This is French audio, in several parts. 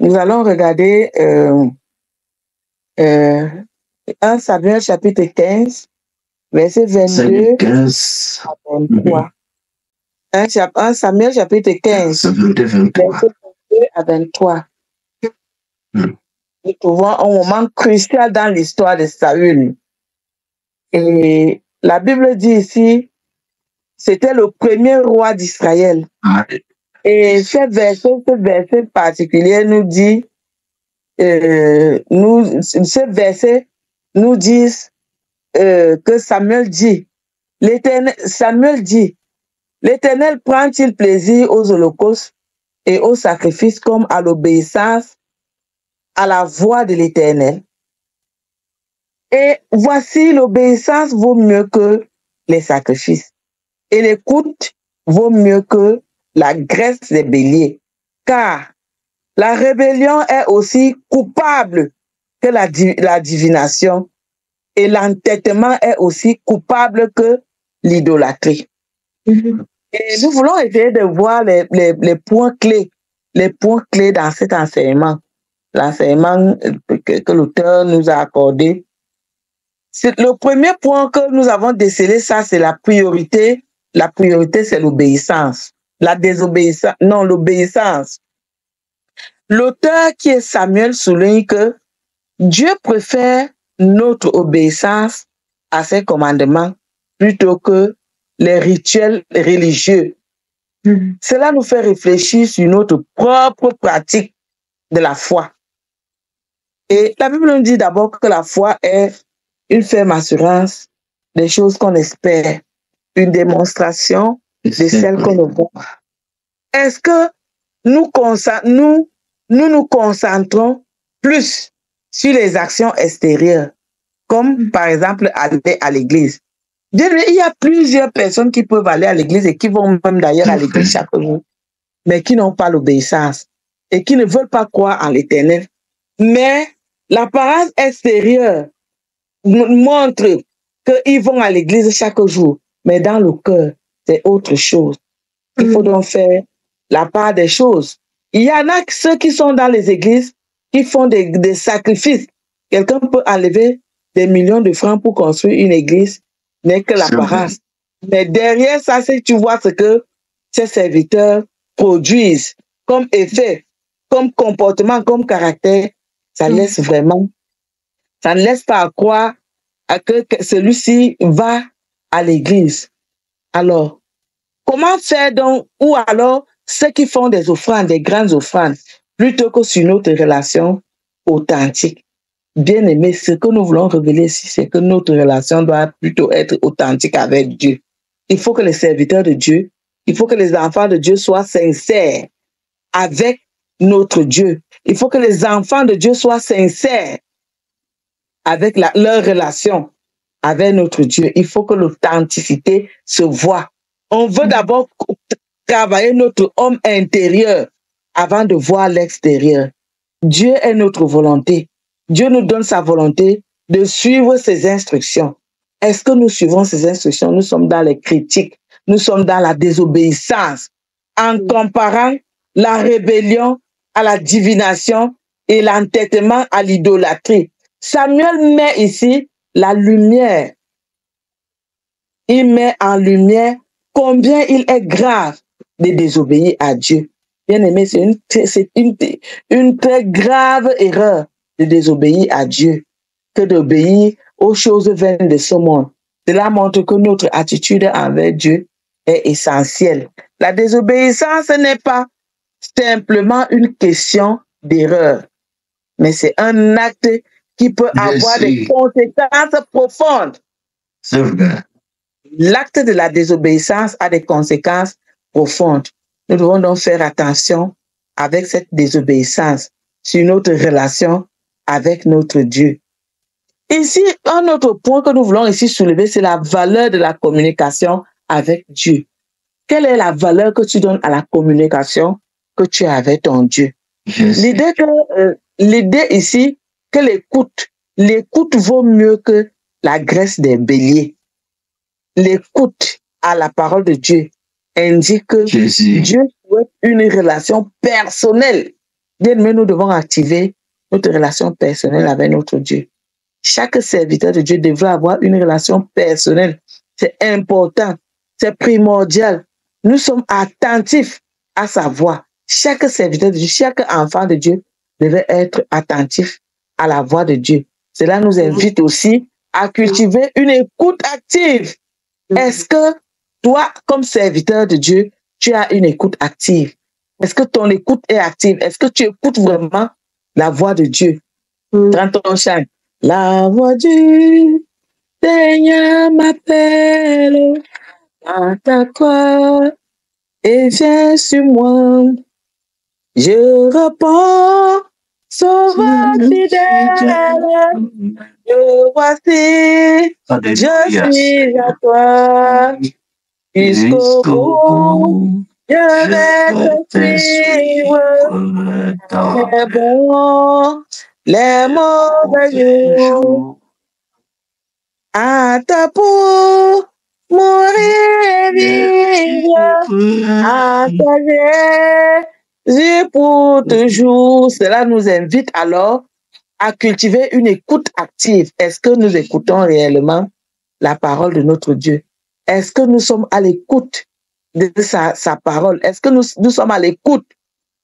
Nous allons regarder 1 Samuel chapitre 15, verset 22 à 23. 1 Samuel chapitre 15, verset 22 à 23. Nous trouvons un moment crucial dans l'histoire de Saül. Et la Bible dit ici, c'était le premier roi d'Israël. Et ce verset particulier nous dit, ce verset nous dit que Samuel dit, l'Éternel prend-il plaisir aux holocaustes et aux sacrifices comme à l'obéissance à la voix de l'Éternel? Et voici, l'obéissance vaut mieux que les sacrifices, et l'écoute vaut mieux que la graisse des béliers, car la rébellion est aussi coupable que la divination, et l'entêtement est aussi coupable que l'idolâtrie. Et nous voulons essayer de voir les points clés dans cet enseignement, l'enseignement que l'auteur nous a accordé. Le premier point que nous avons décelé, ça, c'est la priorité. La priorité, c'est l'obéissance. La désobéissance, non, l'obéissance. L'auteur, qui est Samuel, souligne que Dieu préfère notre obéissance à ses commandements plutôt que les rituels religieux. Cela nous fait réfléchir sur notre propre pratique de la foi. Et la Bible nous dit d'abord que la foi est une ferme assurance des choses qu'on espère, une démonstration de celles qu'on ne voit. Est-ce que nous nous concentrons plus sur les actions extérieures, comme par exemple aller à l'église? Il y a plusieurs personnes qui peuvent aller à l'église et qui vont même d'ailleurs à l'église chaque jour, mais qui n'ont pas l'obéissance et qui ne veulent pas croire en l'Éternel. Mais l'apparence extérieure montre qu'ils vont à l'église chaque jour, mais dans le cœur, c'est autre chose. Il faut donc faire la part des choses. Il y en a ceux qui sont dans les églises, qui font des sacrifices. Quelqu'un peut enlever des millions de francs pour construire une église, n'est que l'apparence. Mais derrière ça, si tu vois ce que ces serviteurs produisent comme effet, comme comportement, comme caractère, ça laisse vraiment, ça ne laisse pas croire à que celui-ci va à l'église. Alors, comment faire donc, ou alors ceux qui font des offrandes, des grandes offrandes, plutôt que sur notre relation authentique? Bien aimé, ce que nous voulons révéler ici, c'est que notre relation doit plutôt être authentique avec Dieu. Il faut que les serviteurs de Dieu, il faut que les enfants de Dieu soient sincères avec notre Dieu. Il faut que les enfants de Dieu soient sincères avec leur relation avec notre Dieu. Il faut que l'authenticité se voie. On veut d'abord travailler notre homme intérieur avant de voir l'extérieur. Dieu est notre volonté. Dieu nous donne sa volonté de suivre ses instructions. Est-ce que nous suivons ses instructions? Nous sommes dans les critiques. Nous sommes dans la désobéissance. En comparant la rébellion à la divination et l'entêtement à l'idolâtrie. Samuel met ici la lumière. Il met en lumière combien il est grave de désobéir à Dieu. Bien aimé, c'est une très grave erreur de désobéir à Dieu que d'obéir aux choses vaines de ce monde. Cela montre que notre attitude envers Dieu est essentielle. La désobéissance n'est pas simplement une question d'erreur, mais c'est un acte qui peut avoir des conséquences profondes. C'est vrai. L'acte de la désobéissance a des conséquences profondes. Nous devons donc faire attention avec cette désobéissance sur notre relation avec notre Dieu. Ici, un autre point que nous voulons ici soulever, c'est la valeur de la communication avec Dieu. Quelle est la valeur que tu donnes à la communication que tu as avec ton Dieu? L'idée ici, que l'écoute vaut mieux que la graisse des béliers. L'écoute à la parole de Dieu indique que Dieu souhaite une relation personnelle Bien aimé, nous devons activer notre relation personnelle avec notre Dieu. Chaque serviteur de Dieu devrait avoir une relation personnelle. C'est important, c'est primordial. Nous sommes attentifs à sa voix. Chaque serviteur de Dieu, chaque enfant de Dieu devait être attentif à la voix de Dieu. Cela nous invite aussi à cultiver une écoute active. Est-ce que toi, comme serviteur de Dieu, tu as une écoute active? Est-ce que ton écoute est active? Est-ce que tu écoutes vraiment la voix de Dieu? Quand on chante, la voix du Seigneur m'appelle à ta croix et viens sur moi. Je reprends, sauveur fidèle, me voici, je suis à toi. Jusqu'au bout, je vais te suivre. Les bons, les mauvais jours. À ta peau, mourir et vivre. À ta Jésus pour toujours. Cela nous invite alors à cultiver une écoute active. Est-ce que nous écoutons réellement la parole de notre Dieu? Est-ce que nous sommes à l'écoute de sa parole? Est-ce que nous sommes à l'écoute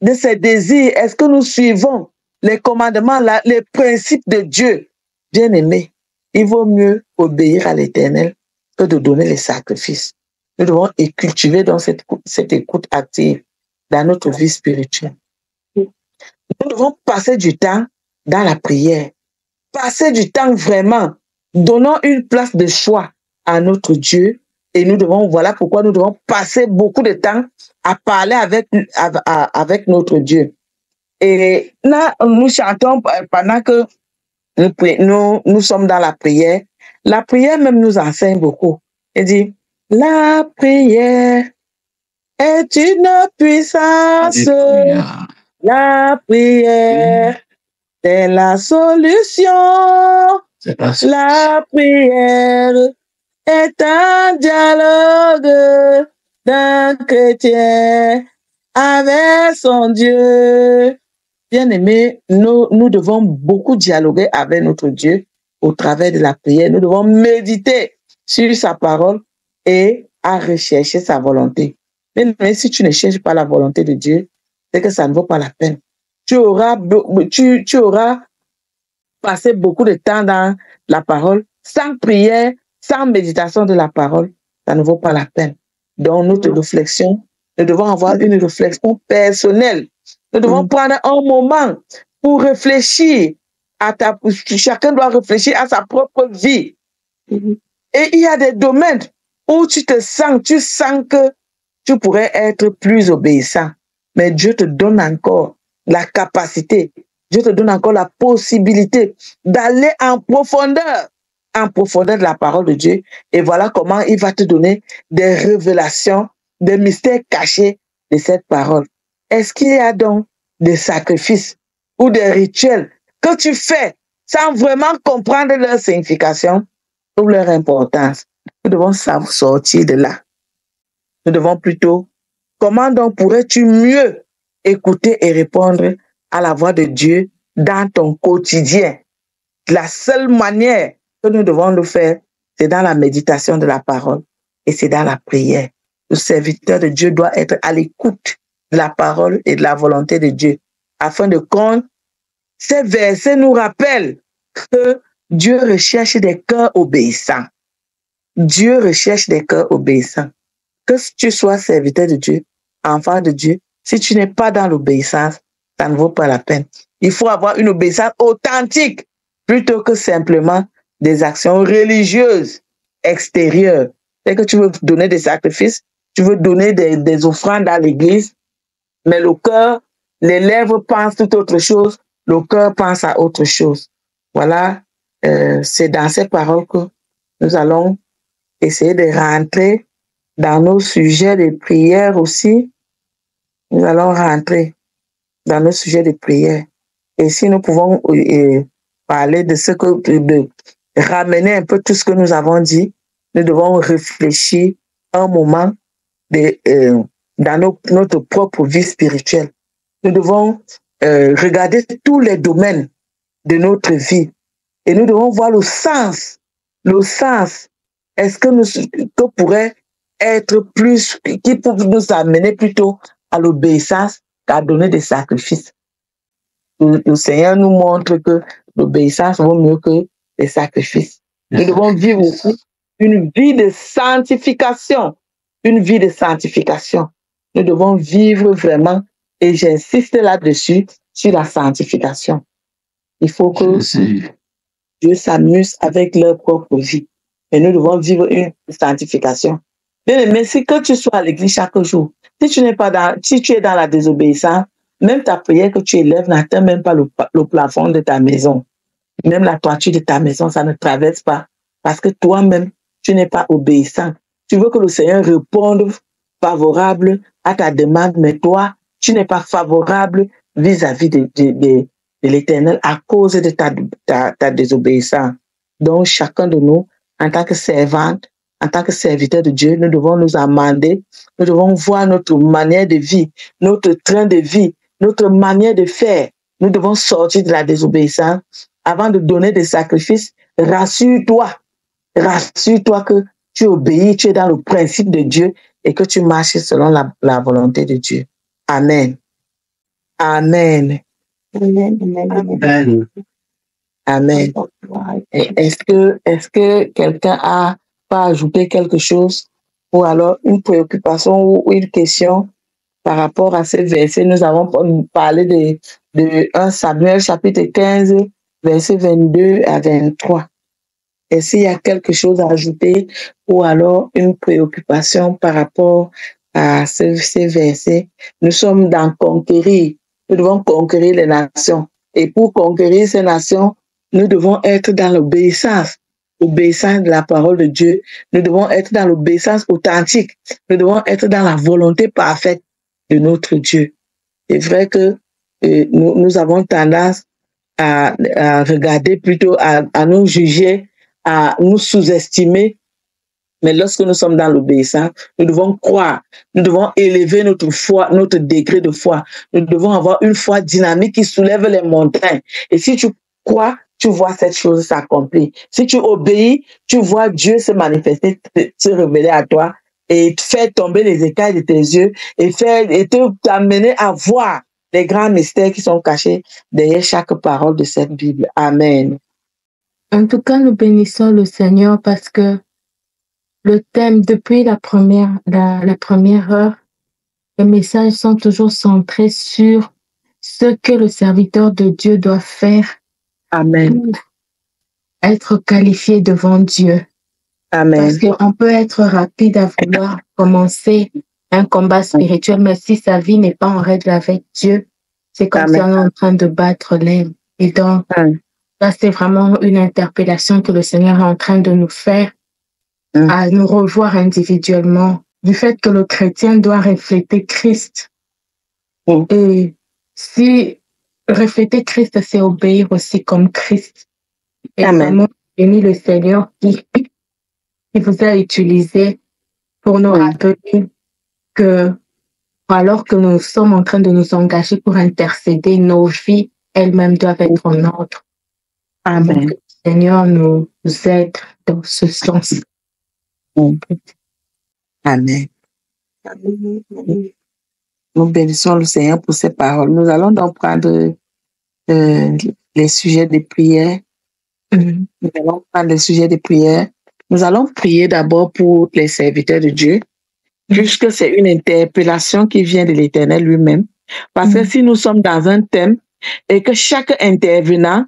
de ses désirs? Est-ce que nous suivons les commandements, les principes de Dieu? Bien-aimés, il vaut mieux obéir à l'Éternel que de donner les sacrifices. Nous devons cultiver dans cette écoute active dans notre vie spirituelle. Nous devons passer du temps dans la prière. Passer du temps vraiment. Donnons une place de choix à notre Dieu. Et nous devons, voilà pourquoi nous devons passer beaucoup de temps à parler avec notre Dieu. Et là, nous chantons pendant que nous sommes dans la prière. La prière même nous enseigne beaucoup. Elle dit, la prière est une puissance. Alléluia. La prière, c'est la solution. La prière est un dialogue d'un chrétien avec son Dieu. Bien-aimés, nous devons beaucoup dialoguer avec notre Dieu au travers de la prière. Nous devons méditer sur sa parole et à rechercher sa volonté. Mais si tu ne cherches pas la volonté de Dieu, c'est que ça ne vaut pas la peine. Tu auras passé beaucoup de temps dans la parole, sans prière, sans méditation de la parole, ça ne vaut pas la peine. Donc, notre réflexion, nous devons avoir une réflexion personnelle. Nous devons prendre un moment pour réfléchir chacun doit réfléchir à sa propre vie. Et il y a des domaines où tu sens que tu pourrais être plus obéissant. Mais Dieu te donne encore la capacité, Dieu te donne encore la possibilité d'aller en profondeur de la parole de Dieu. Et voilà comment il va te donner des révélations, des mystères cachés de cette parole. Est-ce qu'il y a donc des sacrifices ou des rituels que tu fais sans vraiment comprendre leur signification ou leur importance? Nous devons sortir de là. Nous devons plutôt, comment donc pourrais-tu mieux écouter et répondre à la voix de Dieu dans ton quotidien? La seule manière que nous devons le faire, c'est dans la méditation de la parole et c'est dans la prière. Le serviteur de Dieu doit être à l'écoute de la parole et de la volonté de Dieu, afin de compte, ces versets nous rappellent que Dieu recherche des cœurs obéissants. Dieu recherche des cœurs obéissants. Que tu sois serviteur de Dieu, enfant de Dieu, si tu n'es pas dans l'obéissance, ça ne vaut pas la peine. Il faut avoir une obéissance authentique plutôt que simplement des actions religieuses extérieures. C'est que tu veux donner des sacrifices, tu veux donner des offrandes à l'église, mais le cœur, les lèvres pensent tout autre chose, le cœur pense à autre chose. Voilà, c'est dans ces paroles que nous allons essayer de rentrer dans nos sujets de prière aussi. Nous allons rentrer dans nos sujets de prière. Et si nous pouvons parler de ramener un peu tout ce que nous avons dit, nous devons réfléchir un moment dans notre propre vie spirituelle. Nous devons regarder tous les domaines de notre vie. Et nous devons voir le sens. Le sens. Est-ce que pourrait être plus, qui peut nous amener plutôt à l'obéissance qu'à donner des sacrifices. Le Seigneur nous montre que l'obéissance vaut mieux que les sacrifices. Nous devons vivre aussi une vie de sanctification. Une vie de sanctification. Nous devons vivre vraiment, et j'insiste là-dessus, sur la sanctification. Il faut que Dieu s'amuse avec leur propre vie. Et nous devons vivre une sanctification. Mais si que tu sois à l'église chaque jour, si tu es dans la désobéissance, même ta prière que tu élèves n'atteint même pas le plafond de ta maison. Même la toiture de ta maison, ça ne traverse pas. Parce que toi-même, tu n'es pas obéissant. Tu veux que le Seigneur réponde favorable à ta demande, mais toi, tu n'es pas favorable vis-à-vis de l'Éternel à cause de ta désobéissance. Donc, chacun de nous, en tant que servante, en tant que serviteur de Dieu, nous devons nous amender, nous devons voir notre manière de vie, notre train de vie, notre manière de faire. Nous devons sortir de la désobéissance. Avant de donner des sacrifices, rassure-toi que tu obéis, tu es dans le principe de Dieu et que tu marches selon la volonté de Dieu. Amen. Amen. Amen. Amen. Est-ce que quelqu'un a pas ajouté quelque chose ou alors une préoccupation ou une question par rapport à ces versets? Nous avons parlé de 1 Samuel chapitre 15, versets 22 à 23. Est-ce qu'il y a quelque chose à ajouter ou alors une préoccupation par rapport à ces versets? Nous sommes dans conquérir. Nous devons conquérir les nations. Et pour conquérir ces nations, nous devons être dans l'obéissance de la parole de Dieu. Nous devons être dans l'obéissance authentique. Nous devons être dans la volonté parfaite de notre Dieu. C'est vrai que nous avons tendance à regarder plutôt, à nous juger, à nous sous-estimer. Mais lorsque nous sommes dans l'obéissance, nous devons croire, nous devons élever notre foi, notre degré de foi. Nous devons avoir une foi dynamique qui soulève les montagnes. Et si tu crois, tu vois cette chose s'accomplir. Si tu obéis, tu vois Dieu se manifester, se révéler à toi et faire tomber les écailles de tes yeux et t'amener à voir les grands mystères qui sont cachés derrière chaque parole de cette Bible. Amen. En tout cas, nous bénissons le Seigneur parce que le thème, depuis la première heure, les messages sont toujours centrés sur ce que le serviteur de Dieu doit faire. Amen. Pour être qualifié devant Dieu. Amen. Parce qu'on peut être rapide à vouloir commencer un combat spirituel, mais si sa vie n'est pas en règle avec Dieu, c'est comme si on est en train de battre l'air. Et donc, là, c'est vraiment une interpellation que le Seigneur est en train de nous faire à nous revoir individuellement du fait que le chrétien doit refléter Christ. Et si refléter Christ, c'est obéir aussi comme Christ. Et vraiment, bénis le Seigneur qui vous a utilisé pour nous rappeler que alors que nous sommes en train de nous engager pour intercéder, nos vies elles-mêmes doivent être en ordre. Amen. Donc, le Seigneur nous aide dans ce sens. Amen. Nous bénissons le Seigneur pour ces paroles. Nous allons donc prendre les sujets de prière. Nous allons prendre les sujets de prière. Nous allons prier d'abord pour les serviteurs de Dieu, puisque c'est une interpellation qui vient de l'Éternel lui-même. Parce que si nous sommes dans un thème et que chaque intervenant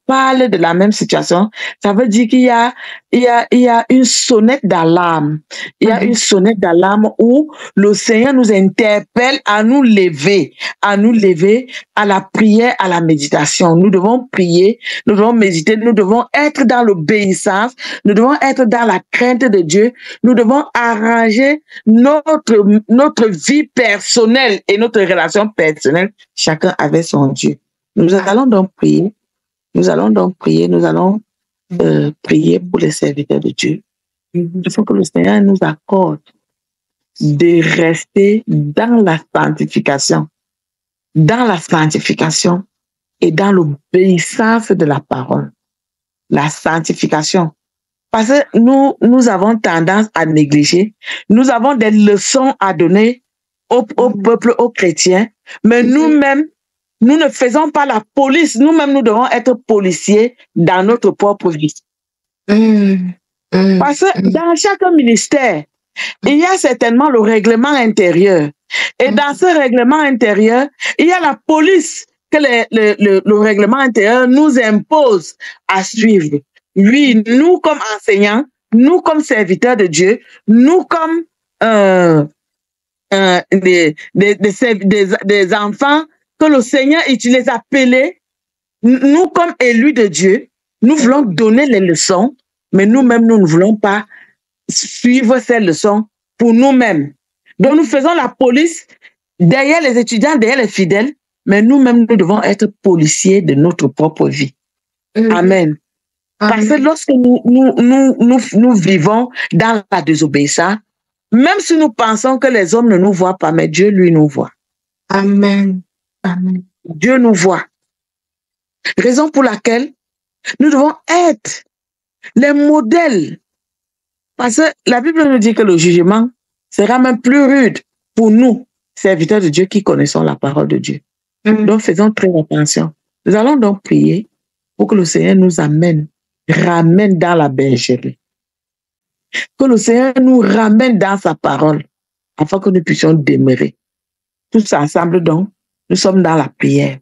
parle de la même situation, ça veut dire qu'il y a une sonnette d'alarme. Il y a une sonnette d'alarme où le Seigneur nous interpelle à nous lever à la prière, à la méditation. Nous devons prier, nous devons méditer, nous devons être dans l'obéissance, nous devons être dans la crainte de Dieu, nous devons arranger notre vie personnelle et notre relation personnelle, chacun avec son Dieu. Nous allons donc prier. Nous allons prier pour les serviteurs de Dieu. Il faut que le Seigneur nous accorde de rester dans la sanctification. dans la sanctification et dans l'obéissance de la parole. La sanctification. Parce que nous avons tendance à négliger. Nous avons des leçons à donner au peuple, aux chrétiens, mais nous-mêmes, nous ne faisons pas la police. Nous-mêmes, nous devons être policiers dans notre propre vie. Parce que dans chaque ministère, il y a certainement le règlement intérieur. Et dans ce règlement intérieur, il y a la police que le règlement intérieur nous impose à suivre. Oui, nous comme enseignants, nous comme serviteurs de Dieu, nous comme des enfants que le Seigneur utilise appelés, nous comme élus de Dieu, nous voulons donner les leçons, mais nous-mêmes, nous ne voulons pas suivre ces leçons pour nous-mêmes. Donc, nous faisons la police derrière les étudiants, derrière les fidèles, mais nous-mêmes, nous devons être policiers de notre propre vie. Amen. Parce que lorsque nous vivons dans la désobéissance, même si nous pensons que les hommes ne nous voient pas, mais Dieu, lui, nous voit. Amen. Amen. Dieu nous voit. Raison pour laquelle nous devons être les modèles. Parce que la Bible nous dit que le jugement sera même plus rude pour nous, serviteurs de Dieu qui connaissons la parole de Dieu. Donc, faisons très attention. Nous allons donc prier pour que le Seigneur nous ramène dans la bergerie. Que le Seigneur nous ramène dans sa parole afin que nous puissions demeurer. Tous ensemble, donc, nous sommes dans la prière.